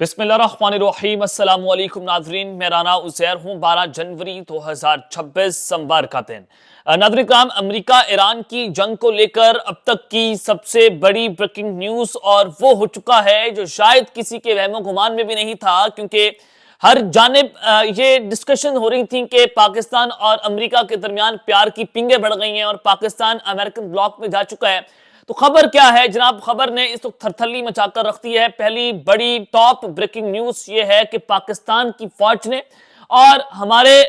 بسم اللہ الرحمن الرحیم۔ السلام علیکم ناظرین، میں رانا عزیر ہوں۔ 12 جنوری 2026 سوموار کا دن۔ ناظرین کرام، امریکہ ایران کی جنگ کو لے کر اب تک کی سب سے بڑی بریکنگ نیوز، اور وہ ہو چکا ہے جو شاید کسی کے وہم و گمان میں بھی نہیں تھا، کیونکہ ہر جانب یہ ڈسکشن ہو رہی تھی کہ پاکستان اور امریکہ کے درمیان پیار کی پنگیں بڑھ گئی ہیں اور پاکستان امریکن بلاک میں جا چکا ہے۔ تو خبر کیا ہے جناب؟ خبر نے اس وقت تھرتھلی مچا کر رکھ دی ہے۔ پہلی بڑی ٹاپ بریکنگ نیوز یہ ہے کہ پاکستان کی فوج نے اور ہمارے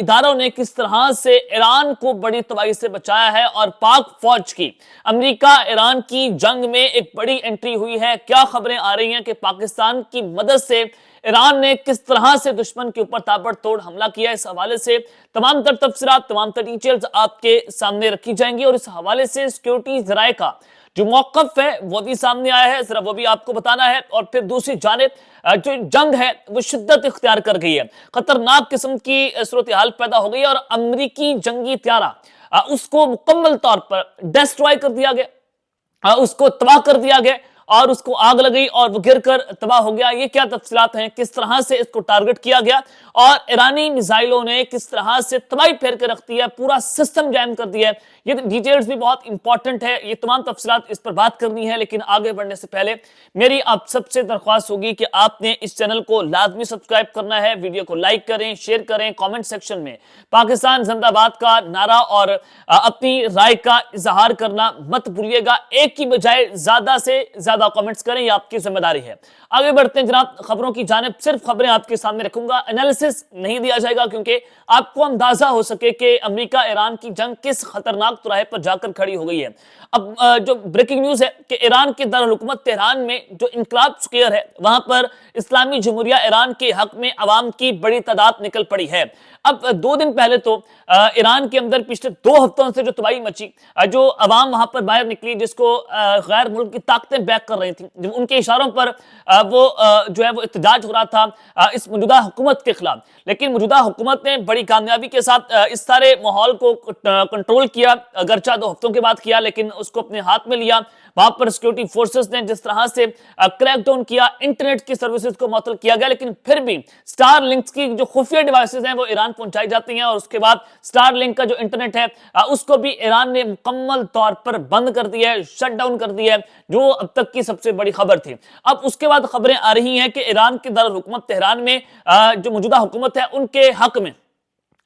اداروں نے کس طرح سے ایران کو بڑی تباہی سے بچایا ہے، اور پاک فوج کی امریکہ ایران کی جنگ میں ایک بڑی انٹری ہوئی ہے۔ کیا خبریں آ رہی ہیں کہ پاکستان کی مدد سے ایران نے کس طرح سے دشمن کے اوپر تابڑ توڑ حملہ کیا؟ اس حوالے سے تمام تر تفصیلات، تمام تر ڈیٹیلز آپ کے سامنے رکھی جائیں گی، اور اس حوالے سے سیکیورٹی ذرائع کا جو موقف ہے وہ بھی سامنے آیا ہے، ذرا وہ بھی آپ کو بتانا ہے۔ اور پھر دوسری جانب جو جنگ ہے وہ شدت اختیار کر گئی ہے، خطرناک قسم کی صورتحال پیدا ہو گئی ہے، اور امریکی جنگی طیارہ اس کو مکمل طور پر ڈسٹرائے کر دیا گیا، اس کو تباہ کر دیا گیا، اور اس کو آگ لگئی اور وہ گر کر تباہ ہو گیا۔ یہ کیا تفصیلات ہیں، کس طرح سے اس کو ٹارگٹ کیا گیا، اور ایرانی میزائلوں نے کس طرح سے تباہی پھیر کے رکھ دیا، پورا سسٹم جیم کر دیا ہے۔ یہ ڈیٹیلز بھی بہت امپورٹنٹ ہے، یہ تمام تفصیلات اس پر بات کرنی ہے۔ لیکن آگے بڑھنے سے پہلے میری آپ سب سے درخواست ہوگی کہ آپ نے اس چینل کو لازمی سبسکرائب کرنا ہے، ویڈیو کو لائک کریں، شیئر کریں، کامنٹ سیکشن میں پاکستان زندہ باد کا نعرہ اور اپنی رائے کا اظہار کرنا مت بھولیے گا۔ ایک کی بجائے زیادہ سے زیادہ کامنٹس کریں، یہ آپ کی ذمہ داری ہے۔ آگے بڑھتے ہیں جناب خبروں کی جانب۔ صرف خبریں آپ کے سامنے رکھوں گا، انالیسس نہیں دیا جائے گا، کیونکہ آپ کو اندازہ ہو سکے کہ امریکہ ایران کی جنگ کس خطرناک تراہے پر جا کر کھڑی ہو گئی ہے۔ اب جو بریکنگ نیوز ہے کہ ایران کے دارالحکومت تہران میں جو انقلاب سکوئر ہے، وہاں پر اسلامی جمہوریہ ایران کے حق میں عوام کی بڑی تعداد نکل پڑی ہے۔ اب 2 دن پہلے تو ایران کے اندر پچھلے 2 ہفتوں سے جو تباہی مچی، جو عوام وہاں پر باہر نکلی، جس کو غیر ملک کی طاقتیں بیک کر رہی تھیں، ان کے اشاروں پر وہ جو ہے وہ احتجاج ہو رہا تھا اس موجودہ حکومت کے خلاف۔ لیکن موجودہ حکومت نے بڑی کامیابی کے ساتھ اس سارے ماحول کو کنٹرول کیا، اگرچہ 2 ہفتوں کے بعد کیا، لیکن اس کو اپنے ہاتھ میں لیا۔ وہاں پر سیکیورٹی فورسز نے جس طرح سے کریک ڈاؤن کیا، انٹرنیٹ کی سروسز کو معطل کیا گیا، لیکن پھر بھی سٹار لنکس کی جو خفیہ ڈیوائسز ہیں وہ ایران پہنچائی جاتی ہیں، اور اس کے بعد سٹار لنک کا جو انٹرنیٹ ہے اس کو بھی ایران نے مکمل طور پر بند کر دیا ہے، شٹ ڈاؤن کر دیا ہے، جو اب تک کی سب سے بڑی خبر تھی۔ اب اس کے بعد خبریں آ رہی ہیں کہ ایران کے دارالحکومت تہران میں جو موجودہ حکومت ہے ان کے حق میں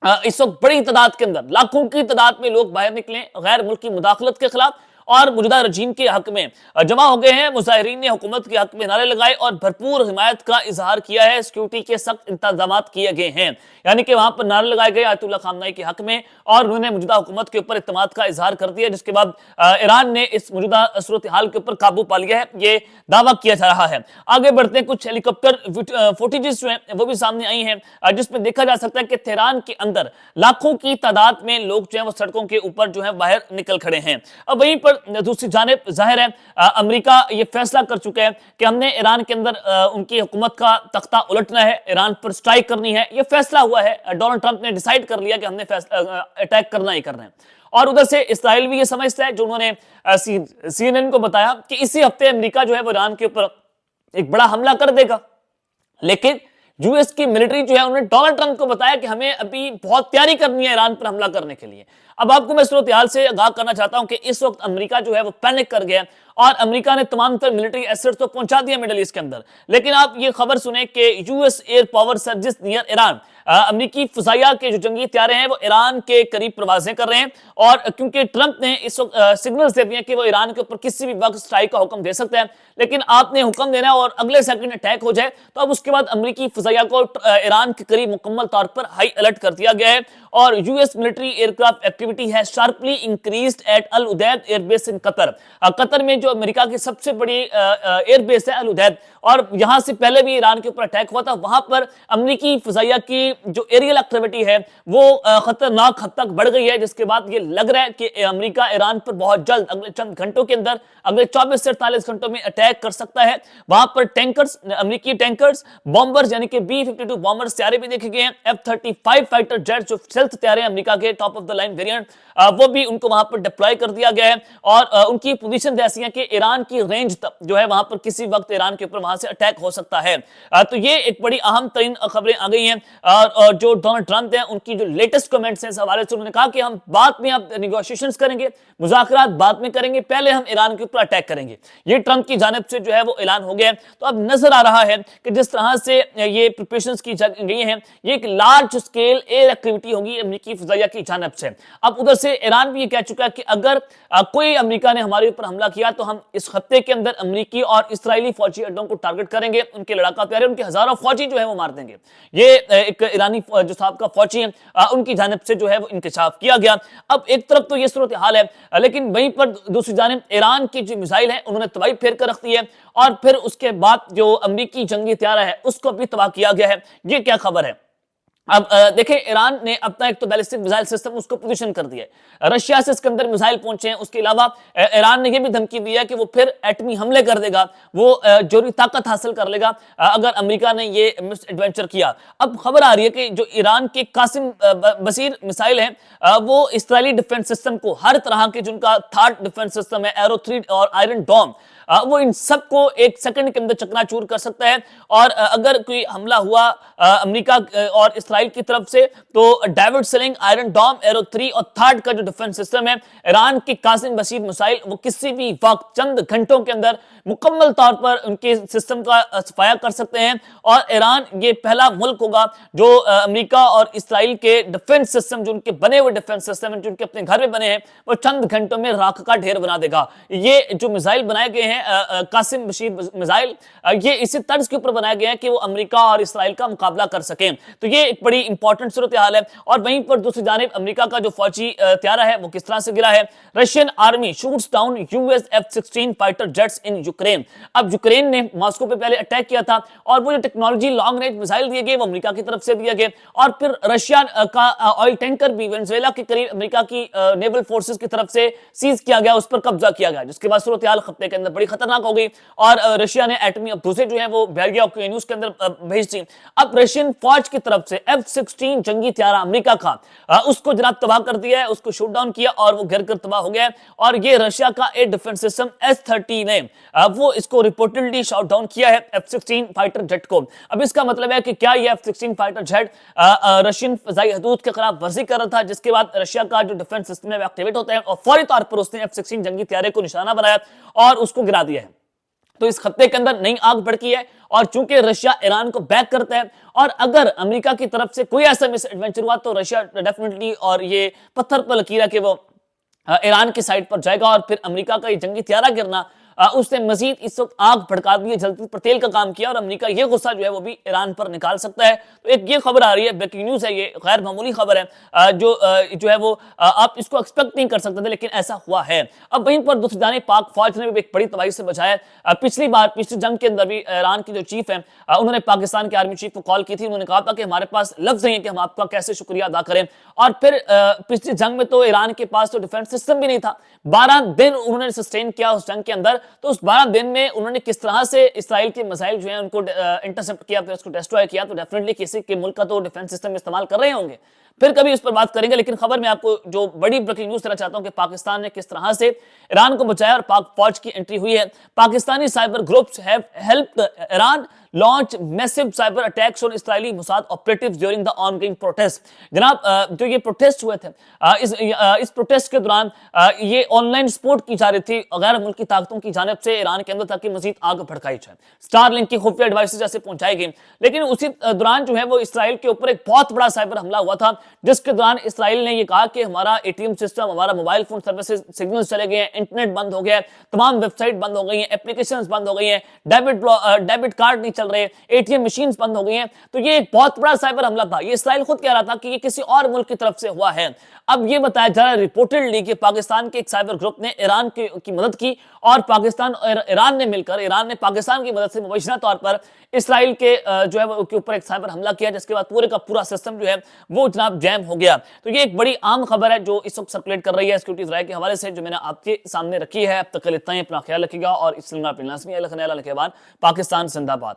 اس وقت بڑی تعداد کے اندر، لاکھوں کی تعداد میں لوگ باہر نکلے غیر ملکی مداخلت کے خلاف، اور موجودہ رجیم کے حق میں جمع ہو گئے ہیں۔ مظاہرین نے حکومت کے حق میں نعرے لگائے اور بھرپور حمایت کا اظہار کیا ہے۔ سیکیورٹی کے سخت انتظامات کیے گئے ہیں، یعنی کہ وہاں پر نعرے لگائے گئے آیت اللہ خامنہ ای کے حق میں، اور انہوں نے موجودہ حکومت کے اوپر اعتماد کا اظہار کر دیا، جس کے بعد ایران نے اس موجودہ صورتحال کے اوپر قابو پا لیا ہے، یہ دعویٰ کیا جا رہا ہے۔ آگے بڑھتے ہیں، کچھ ہیلی کاپٹر فوٹیجز جو ہیں وہ بھی سامنے آئی ہیں، جس میں دیکھا جا سکتا ہے کہ تہران کے اندر لاکھوں کی تعداد میں لوگ جو ہیں وہ سڑکوں کے اوپر جو ہیں باہر نکل کھڑے ہیں۔ اب وہیں پر دوسری جانب ظاہر ہے امریکہ یہ فیصلہ کر چکا ہے کہ ہم نے ایران کے اندر ان کی حکومت کا تختہ الٹنا ہے، ایران پر سٹرائک کرنی ہے۔ یہ فیصلہ ہوا ہے، ڈونلڈ ٹرمپ نے ڈیسائیڈ کر لیا کہ ہم نے اٹیک کرنا ہی کرنا ہے۔ اور ادھر سے اسرائیل بھی یہ سمجھتا ہے، جو انہوں نے سی این این کو بتایا کہ اسی ہفتے امریکہ جو ہے وہ ایران کے اوپر ایک بڑا حملہ کر دے گا، لیکن یو ایس کی ملٹری جو ہے انہوں نے ڈونلڈ ٹرمپ کو بتایا کہ ہمیں ابھی بہت تیاری کرنی ہے ایران پر حملہ کرنے کے لیے۔ اب آپ کو میں صورتحال سے آگاہ کرنا چاہتا ہوں کہ اس وقت امریکہ جو ہے وہ پینک کر گیا، اور امریکہ نے تمام تر ملٹری ایسٹس تو پہنچا دیا مڈل ایسٹ کے اندر، لیکن آپ یہ خبر سنیں کہ U S air power surges near Iran, امریکی فضائیہ کے جو جنگی طیارے ہیں وہ ایران کے قریب پروازیں کر رہے ہیں، اور کیونکہ ٹرمپ نے اس وقت سگنلز دے دیے کہ وہ ایران کے اوپر کسی بھی وقت سٹرائک کا حکم دے سکتا ہے، لیکن آپ نے حکم دینا ہے اور اگلے سیکنڈ اٹیک ہو جائے تو اب اس کے بعد امریکی فضائیہ کو ایران کے قریب مکمل طور پر ہائی الرٹ کر دیا گیا ہے، اور یو ایس ملٹری ایئر کرافٹ ایکٹیویٹی ہے sharply increased at Al Udeid air base in Qatar. Qatar میں جو امریکہ کی سب سے بڑی ایئر بیس ہے العدید، اور یہاں سے پہلے بھی ایران کے اوپر اٹیک ہوا تھا، وہاں پر امریکی فضائیہ کی جو ایریل ایکٹیویٹی ہے وہ خطرناک حد تک بڑھ گئی ہے، جس کے بعد یہ لگ رہا ہے کہ امریکہ ایران پر بہت جلد اگلے چند گھنٹوں کے اندر، اگلے 24 سے 48 گھنٹوں میں اٹیک کر سکتا ہے۔ وہاں پر ٹینکرز، امریکی ٹینکرز، بامبرز یعنی کہ B-52 بامبرز طیارے بھی دیکھے گئے ہیں، F-35 فائٹر جیٹ جو سیلف طیارے ہیں امریکہ کے top of the line variant, وہ بھی ان کو وہاں پر ڈپلوائے کر دیا گیا ہے، اور ان کی پوزیشن ایسی ہیں کہ ایران کی رینج جو ہے وہاں پر کسی وقت ایران کے اوپر وہاں वहां से अटैक हो सकता है। तो ये एक बड़ी अहम तरीन खबरें आ गई हैं। और जो डोनाल्ड ट्रंप हैं उनकी जो लेटेस्ट कमेंट्स हैं इस हवाले से, उन्होंने कहा कि हम बाद में अब निगोशिएशंस करेंगे, मुज़ाकरात बाद में करेंगे, पहले हम ईरान के ऊपर अटैक करेंगे। ये ट्रंप की जानिब से जो है वो ऐलान हो गया है। तो अब नजर आ रहा है कि जिस तरह से ये प्रिपरेशंस की गई हैं, ये एक लार्ज स्केल एयर एक्टिविटी होगी अमेरिकी फ़िज़ाइया की जानिब से। अब उधर से ईरान भी ये कह चुका है कि अगर कोई अमेरिका ने हमारे ऊपर हमला किया तो हम इस हफ्ते के अंदर अमेरिकी और इस्राएली फौजी अड्डों को टारगेट करेंगे, उनके लड़ाका प्यारे, उनके हजारों फौजी जो है वो मार देंगे। ये एक ईरानी जो साहब फौजी हैं उनकी जानिब से जो है वो इंकशाफ किया गया। अब एक तरफ तो ये सूरत हाल है, लेकिन वहीं पर दूसरी जानिब ईरान की जो मिसाइल है उन्होंने तबाही फेर कर रख दी है, और फिर उसके बाद जो अमेरिकी जंगी तैयारा है उसको भी तबाह किया गया है। ये क्या खबर है? अब देखें, ईरान ने अब तक तो बैलिस्टिक मिसाइल सिस्टम उसको पोजीशन कर दिया है, रशिया से इसकंदर मिसाइल पहुंचे हैं, उसके अलावा ईरान ने यह भी धमकी दी है कि वो फिर एटमी हमले कर देगा, वो जोरी ताकत हासिल कर लेगा अगर अमेरिका ने ये मिस एडवेंचर किया। अब खबर आ रही है कि जो ईरान के कासिम बसीर मिसाइल है वो इस्राएली डिफेंस सिस्टम को, हर तरह के जिनका थर्ड डिफेंस सिस्टम है, एरो 3 और आयरन डोम, वो इन सबको एक सेकंड के अंदर चकनाचूर कर सकता है। और अगर कोई हमला हुआ अमेरिका और इस्राइल की तरफ से, तो डेविड स्लिंग, आयरन डोम, एरो 3 और थर्ड का जो डिफेंस सिस्टम है, ईरान की कासिम बसीर मिसाइल, वो किसी भी वक्त चंद घंटों के अंदर मुकम्मल तौर पर उनके सिस्टम का सफाया कर सकते हैं। और ईरान ये पहला मुल्क होगा जो अमेरिका और इस्राइल के डिफेंस सिस्टम, जो उनके बने हुए डिफेंस सिस्टम हैं, जो उनके अपने घर में बने हैं, वो चंद घंटों में राख का ढेर बना देगा। ये जो मिसाइल बनाए गए हैं कासिम बशीर मिसाइल, ये इसी तर्ज के ऊपर बनाया गया है कि वो अमेरिका और इस्राइल का मुकाबला कर सकें। तो ये एक बड़ी इंपॉर्टेंट सूरत हाल है। और वहीं पर दूसरी जानिब अमेरिका का जो फौजी त्यारा है वो किस तरह से गिरा है? Russian army shoots down US F-16 fighter jets in Ukraine. अब यूक्रेन ने मॉस्को पे पहले अटैक किया था, और वो जो टेक्नोलॉजी लॉन्ग रेंज मिसाइल दिए गए वो अमेरिका की तरफ से दिए गए, और फिर रशिया का ऑयल टैंकर भी वेनेजुएला के करीब अमेरिका की नेवल फोर्सेस की तरफ से सीज किया गया, उस पर कब्जा किया गया, जिसके बाद सूरत हाल खत्ते के अंदर बड़ी खतरनाक हो गई। और रशिया ने एटमी अब्दूसे जो है वो बेल्जियम और न्यूज के अंदर भेज दी। अब रशियन फौज की तरफ से F-16 जंगी त्यारा अमेरिका का उसको जनाब तबाह कर दिया है, उसको शूट डाउन किया और वो गिर कर तबाह हो गया है। और ये रशिया का एयर डिफेंस सिस्टम S-30 ने वो इसको रिपोर्टेडली शॉट डाउन किया है F-16 फाइटर जेट को। अब इसका मतलब है कि क्या ये F-16 फाइटर जेट रशियन फजाई हदूद के खिलाफ वर्जी कर रहा था, जिसके बाद रशिया का जो डिफेंस सिस्टम है एक्टिवेट होता है, और फौरी तौर पर उसने F-16 जंगी त्यारे को निशाना बनाया और उसको गिरा दिया है। तो इस खत्ते के अंदर नई आग भड़की है, और चूंकि रशिया ईरान को बैक करता है, और अगर अमेरिका की तरफ से कोई ऐसा मिस एडवेंचर हुआ तो रशिया डेफिनेटली, और ये पत्थर पर लकीर है कि वो ईरान की साइड पर जाएगा, और फिर अमेरिका का ये जंगी त्यारा गिरना उसने मजीद इस वक्त आग भड़का दी है, जलती पर तेल का काम किया, और अमेरिका ये गुस्सा जो है वो भी ईरान पर निकाल सकता है। तो एक ये खबर आ रही है, ब्रेकिंग न्यूज है, ये गैर मामूली खबर है, जो है वो आप इसको एक्सपेक्ट नहीं कर सकते थे, लेकिन ऐसा हुआ है। अब वहीं पर दूसरी जानिब पाक फौज ने भी एक बड़ी तबाही से बचाया। पिछली जंग के अंदर भी ईरान की जो चीफ है उन्होंने पाकिस्तान के आर्मी चीफ को कॉल की थी, उन्होंने कहा था कि हमारे पास लफ्ज नहीं है कि हम आपका कैसे शुक्रिया अदा करें। और फिर पिछली जंग में तो ईरान के पास तो डिफेंस सिस्टम भी नहीं था, 12 दिन उन्होंने सस्टेन किया उस जंग के अंदर। तो उस 12 दिन में उन्होंने किस तरह से इस्राएल के मिसाइल जो है उनको इंटरसेप्ट किया, फिर उसको डिस्ट्रॉय किया, तो डेफिनेटली किसी के मुल्क का तो डिफेंस सिस्टम इस्तेमाल कर रहे होंगे। फिर कभी उस पर बात करेंगे, लेकिन खबर में आपको जो बड़ी ब्रेकिंग न्यूज देना चाहता हूं कि पाकिस्तान ने किस तरह से ईरान को बचाया और पाक फौज की एंट्री हुई है। Pakistani cyber groups have helped Iran launch massive cyber attacks on Israeli Mossad operatives during the ongoing protest. जनाब जो ये प्रोटेस्ट हुए थे, इस प्रोटेस्ट के दौरान ये ऑनलाइन सपोर्ट की जा रही थी गैर मुल्की ताकतों की जानिब से ईरान के अंदर, ताकि मजीद आग भड़काई जाए, स्टारलिंक की खुफिया डिवाइसेस जैसे पहुंचाई गई। लेकिन उसी दौरान जो है वो इस्राएल के ऊपर एक बहुत बड़ा साइबर हमला हुआ था, जिसके दौरान इस्राएल ने ये कहा कि हमारा एटीएम सिस्टम, हमारा मोबाइल फोन सर्विसेज सिग्नल्स चले गए हैं, इंटरनेट बंद हो गया है, तमाम वेबसाइट बंद हो गई हैं, एप्लीकेशंस बंद हो गई हैं, डेबिट कार्ड नहीं चल रहे, एटीएम मशीन्स बंद हो गई हैं। तो ये एक बहुत बड़ा साइबर हमला था। ये इस्राएल खुद कह रहा था कि ये किसी और मुल्क की तरफ से हुआ है। अब ये बताया जा रहा है रिपोर्टेडली कि पाकिस्तान के एक साइबर ग्रुप ने ईरान की मदद की, और पाकिस्तान और ईरान ने मिलकर, ईरान ने पाकिस्तान की मदद से मुबैशना तौर पर इस्राएल के जो है वो के ऊपर एक साइबर हमला किया, जिसके बाद पूरे का पूरा सिस्टम जो है वो जनाब जैम हो गया। तो ये एक बड़ी आम खबर है जो इस वक्त सर्कुलेट कर रही है सिक्योरिटीज राय के हवाले से, जो मैंने आपके सामने रखी है। अब तक इतना ही, अपना ख्याल रखिएगा और इस लाजमी पाकिस्तान जिंदाबाद।